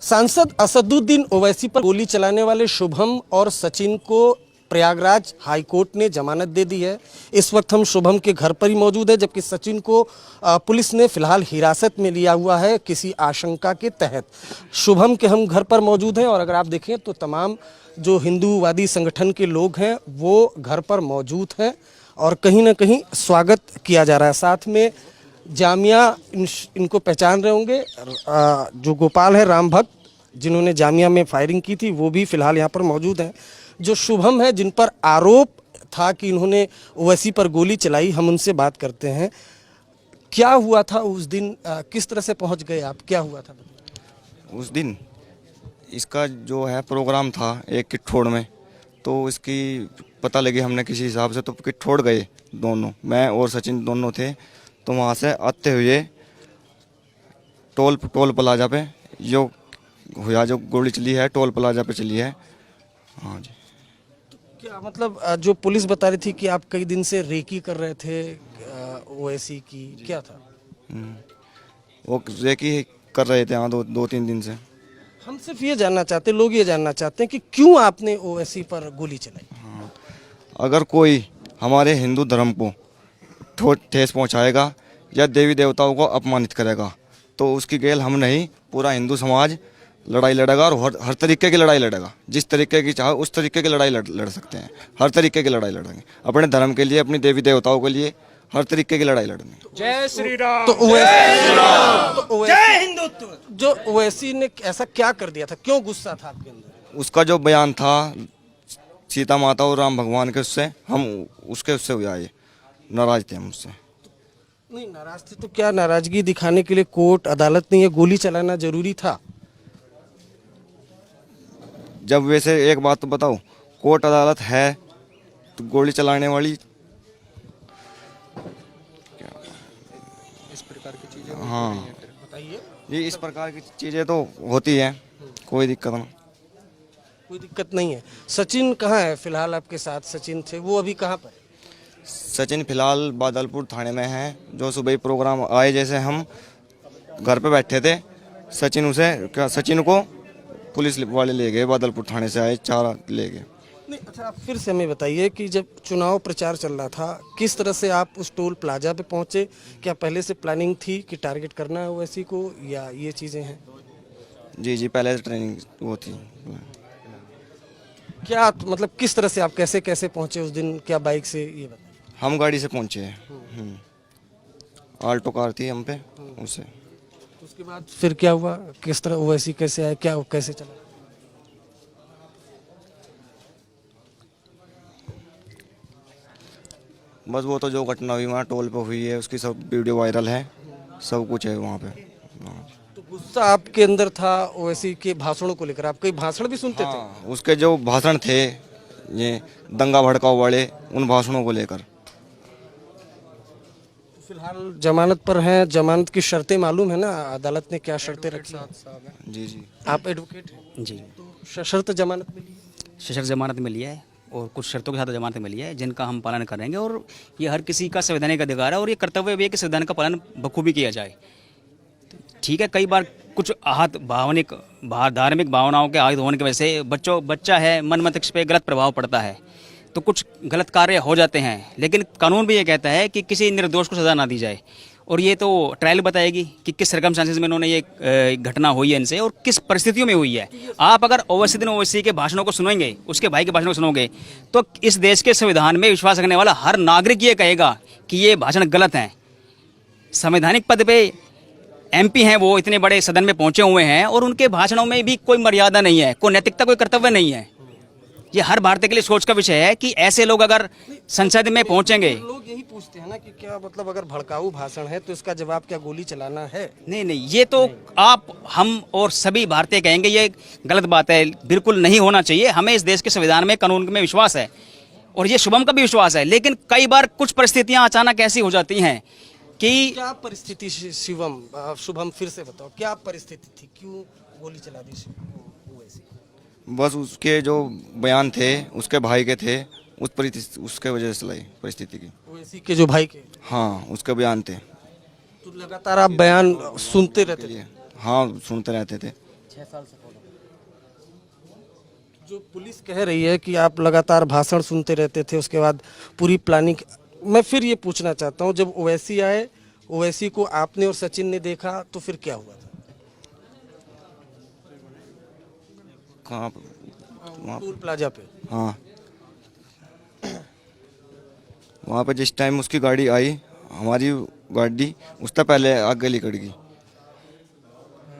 सांसद असदुद्दीन ओवैसी पर गोली चलाने वाले शुभम और सचिन को प्रयागराज हाईकोर्ट ने जमानत दे दी है। इस वक्त हम शुभम के घर पर ही मौजूद है, जबकि सचिन को पुलिस ने फिलहाल हिरासत में लिया हुआ है किसी आशंका के तहत। शुभम के हम घर पर मौजूद हैं और अगर आप देखें तो तमाम जो हिंदूवादी संगठन के लोग हैं वो घर पर मौजूद हैं और कहीं ना कहीं स्वागत किया जा रहा है। साथ में जामिया इनको पहचान रहे होंगे, जो गोपाल है राम भक्त जिन्होंने जामिया में फायरिंग की थी वो भी फिलहाल यहाँ पर मौजूद हैं। जो शुभम है जिन पर आरोप था कि इन्होंने ओवैसी पर गोली चलाई, हम उनसे बात करते हैं। क्या हुआ था उस दिन, किस तरह से पहुंच गए आप, क्या हुआ था? उस दिन इसका जो है प्रोग्राम था एक किठोड़ में, तो इसकी पता लगी हमने किसी हिसाब से, तो किठोड़ गए दोनों, मैं और सचिन दोनों थे। तो वहाँ से आते हुए टोल प्लाजा पे जो हुआ, जो गोली चली है टोल प्लाजा पे चली है। हाँ जी। तो क्या मतलब जो पुलिस बता रही थी कि आप कई दिन से रेकी कर रहे थे ओवैसी की, क्या था? वो रेकी कर रहे थे, हाँ, दो तीन दिन से। हम सिर्फ ये जानना चाहते, लोग ये जानना चाहते हैं कि क्यों आपने ओवैसी पर गोली चलाई? हाँ, अगर कोई हमारे हिंदू धर्म को ठेस पहुंचाएगा या देवी देवताओं को अपमानित करेगा तो उसकी गेल हम नहीं, पूरा हिंदू समाज लड़ाई लड़ेगा और हर तरीके की लड़ाई लड़ेगा। जिस तरीके की चाहे उस तरीके की लड़ाई लड़ सकते हैं, हर तरीके की लड़ाई लड़ेंगे अपने धर्म के लिए, अपनी देवी देवताओं के लिए, हर तरीके की लड़ाई लड़ेंगे। जय श्री राम। तो जय हिंदुत्व। जो ओवैसी ने ऐसा क्या कर दिया था, क्यों गुस्सा था आपके अंदर? उसका जो बयान था सीता माता और राम भगवान के, उससे हम उससे हुआ, ये नाराज थे हम उससे। नहीं नाराज थे तो क्या नाराजगी दिखाने के लिए कोर्ट अदालत ने ये गोली चलाना जरूरी था? जब वैसे एक बात तो बताओ, कोर्ट अदालत है तो गोली चलाने वाली इस प्रकार की चीजें, हाँ बताइए। ये इस प्रकार की चीज़ें तो होती हैं, कोई दिक्कत नहीं। कोई दिक्कत नहीं है। सचिन कहाँ है फिलहाल? आपके साथ सचिन थे, वो अभी कहाँ पर? सचिन फिलहाल बादलपुर थाने में है। जो सुबह ही प्रोग्राम आए, जैसे हम घर पे बैठे थे, सचिन को पुलिस वाले ले गए, बादलपुर थाने से आए, 4 ले गए। नहीं अच्छा, आप फिर से हमें बताइए कि जब चुनाव प्रचार चल रहा था किस तरह से आप उस टोल प्लाजा पे पहुंचे? क्या पहले से प्लानिंग थी कि टारगेट करना है ओवैसी को, या ये चीज़ें हैं? जी, पहले से ट्रेनिंग वो थी। क्या मतलब किस तरह से आप कैसे पहुंचे उस दिन, क्या बाइक से, ये बताइए। हम गाड़ी से पहुंचे हैं, आल्टो कार थी हम पे, उससे। उसके बाद फिर क्या हुआ, किस तरह ओवैसी कैसे आया, क्या कैसे चला? बस वो तो जो घटना हुई वहाँ टोल पे हुई है, उसकी सब वीडियो वायरल है, सब कुछ है वहाँ पे। तो गुस्सा आपके अंदर था ओवैसी के भाषणों को लेकर, आप कई भाषण भी सुनते थे? हाँ, उसके जो भाषण थे ये दंगा भड़काऊ वाले, उन भाषणों को लेकर। फिलहाल जमानत पर हैं, जमानत की शर्तें मालूम है ना, अदालत ने क्या शर्तें रखी हैं? जी। आप एडवोकेट हैं जी, तो सशर्त जमानत मिली है? सशर्त जमानत मिली है और कुछ शर्तों के साथ जमानत मिली है जिनका हम पालन करेंगे, और ये हर किसी का संवैधानिक अधिकार है और ये कर्तव्य भी है कि संविधान का पालन बखूबी किया जाए। ठीक है, कई बार कुछ आहत धार्मिक भावनाओं के आहत होने की वजह से बच्चा है, मन मस्तिष्क पे गलत प्रभाव पड़ता है, तो कुछ गलत कार्य हो जाते हैं, लेकिन कानून भी ये कहता है कि किसी निर्दोष को सज़ा ना दी जाए। और ये तो ट्रायल बताएगी कि किस सर्कमस्टांसेस में उन्होंने ये घटना हुई है इनसे और किस परिस्थितियों में हुई है। आप अगर ओवैसी के भाषणों को सुनेंगे, उसके भाई के भाषणों को सुनोगे, तो इस देश के संविधान में विश्वास रखने वाला हर नागरिक ये कहेगा कि ये भाषण गलत हैं। संवैधानिक पद पे MP हैं, वो इतने बड़े सदन में पहुंचे हुए हैं और उनके भाषणों में भी कोई मर्यादा नहीं है, कोई नैतिकता, कोई कर्तव्य नहीं है। ये हर भारतीय के लिए सोच का विषय है कि ऐसे लोग अगर संसद में पहुंचेंगे। लोग यही पूछते हैं ना कि क्या मतलब अगर भड़काऊ भाषण है तो इसका जवाब क्या गोली चलाना है? नहीं, ये तो आप, हम और सभी भारतीय कहेंगे ये गलत बात है, बिल्कुल नहीं होना चाहिए। हमें इस देश के संविधान में, कानून में विश्वास है और ये शुभम का भी विश्वास है, लेकिन कई बार कुछ परिस्थितियां अचानक ऐसी हो जाती हैं कि। क्या परिस्थिति शुभम फिर से बताओ, क्या परिस्थिति थी, क्यों गोली चला दी? बस उसके जो बयान थे उसके भाई के थे, उसके वजह से चलाई परिस्थिति की। ओवैसी के जो भाई के? हाँ, उसके बयान थे। तो लगातार आप बयान सुनते रहते थे? हाँ, सुनते रहते थे। 6 साल से फॉलो। जो पुलिस कह रही है कि आप लगातार भाषण सुनते रहते थे, उसके बाद पूरी प्लानिंग, मैं फिर ये पूछना चाहता हूँ, जब ओवैसी आए, ओवैसी को आपने और सचिन ने देखा तो फिर क्या हुआ था? कहाँ वहाँ टोल प्लाजा पे हाँ, वहाँ पे जिस टाइम उसकी गाड़ी आई, हमारी गाड़ी उससे पहले आगे निकल गई।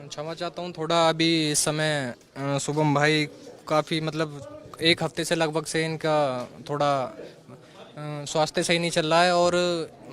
क्षमा चाहता हूँ, थोड़ा अभी इस समय शुभम भाई काफ़ी मतलब 1 हफ्ते से लगभग से इनका थोड़ा स्वास्थ्य सही नहीं चल रहा है और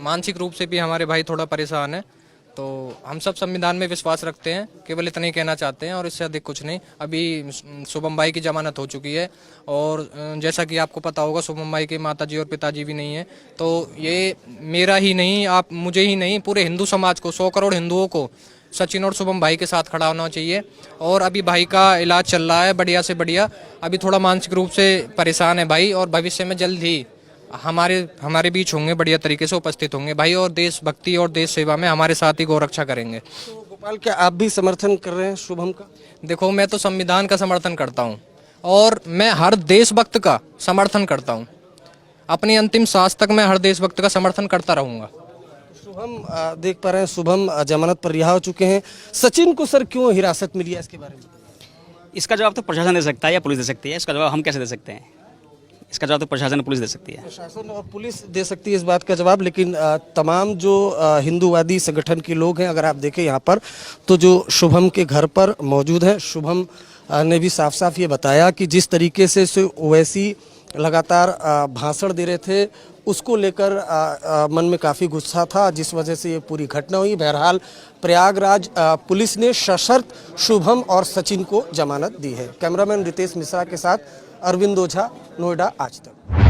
मानसिक रूप से भी हमारे भाई थोड़ा परेशान है। तो हम सब संविधान में विश्वास रखते हैं, केवल इतना ही कहना चाहते हैं और इससे अधिक कुछ नहीं। अभी शुभम भाई की जमानत हो चुकी है और जैसा कि आपको पता होगा शुभम भाई के माताजी और पिताजी भी नहीं है। तो ये मेरा ही नहीं, आप मुझे ही नहीं, पूरे हिंदू समाज को, 100 करोड़ हिंदुओं को सचिन और शुभम भाई के साथ खड़ा होना चाहिए। और अभी भाई का इलाज चल रहा है बढ़िया से बढ़िया। अभी थोड़ा मानसिक रूप से परेशान है भाई और भविष्य में जल्द ही हमारे बीच होंगे, बढ़िया तरीके से उपस्थित होंगे भाई और देशभक्ति और देश सेवा में हमारे साथ ही गौरक्षा करेंगे। तो गोपाल, क्या आप भी समर्थन कर रहे हैं शुभम का? देखो, मैं तो संविधान का समर्थन करता हूँ और मैं हर देशभक्त का समर्थन करता हूँ। अपनी अंतिम सांस तक मैं हर देशभक्त का समर्थन करता रहूँगा। शुभम देख पा रहे हैं, शुभम जमानत पर रिहा हो चुके हैं। सचिन को सर क्यों हिरासत मिली है, इसके बारे में? इसका जवाब तो प्रशासन दे सकता है या पुलिस दे सकती है, इसका जवाब हम कैसे दे सकते हैं? इसका जवाब तो प्रशासन और पुलिस दे सकती है। प्रशासन और पुलिस दे सकती है इस बात का जवाब, लेकिन तमाम जो हिंदूवादी संगठन के लोग हैं, अगर आप देखें यहाँ पर, तो जो शुभम के घर पर मौजूद हैं, शुभम ने भी साफ साफ ये बताया कि जिस तरीके से ओवैसी लगातार भाषण दे रहे थे, उसको लेकर मन में काफ़ी गुस्सा था, जिस वजह से ये पूरी घटना हुई। बहरहाल प्रयागराज पुलिस ने सशर्त शुभम और सचिन को जमानत दी है। कैमरामैन रितेश मिश्रा के साथ अरविंद ओझा, नोएडा आज तक।